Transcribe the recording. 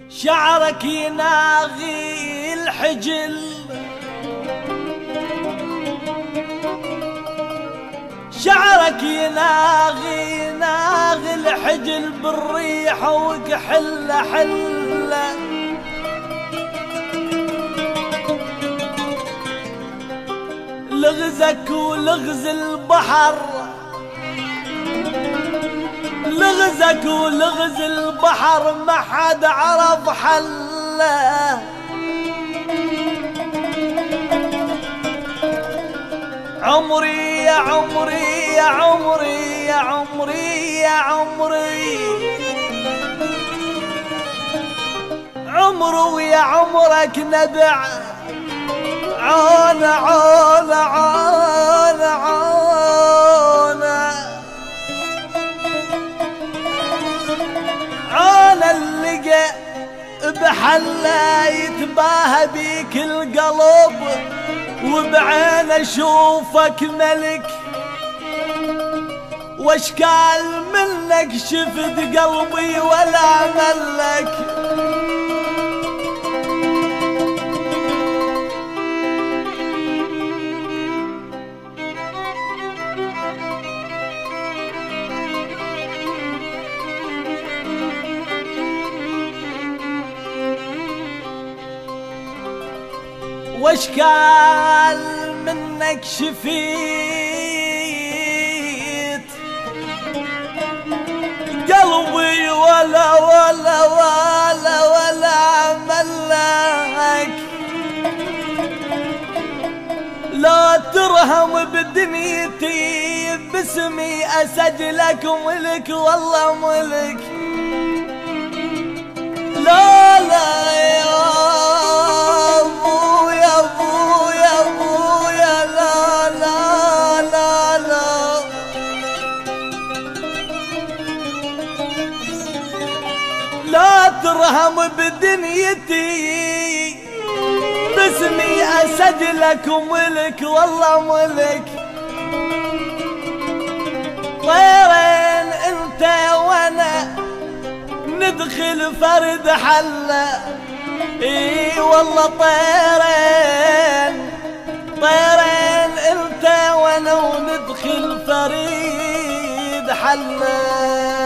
شعرك يناغي الحجل، شعرك يناغي الحجل بالريح وكحله حله، لغزك ولغز البحر، لغزك ولغز البحر ما حد عرف حله. عمري يا عمري يا عمري يا عمري يا عمري، عمري ويا عمرك نبع، عون عون عون عون عون اللقى بحله يتباهى بيك القلب، وبعين اشوفك ملك، واشكال منك شفت قلبي ولا ملك. واشكال منك شفيت قلبي ولا ولا ولا ولا ملك. لا ترهم بدنيتي باسمي اسجلك ملك والله ملك. لا لا ترهم بدنيتي باسمي اسجلك ملك والله ملك. طيرين انت وانا ندخل فرد حله، اي والله طيرين طيرين انت وانا وندخل فريد حله.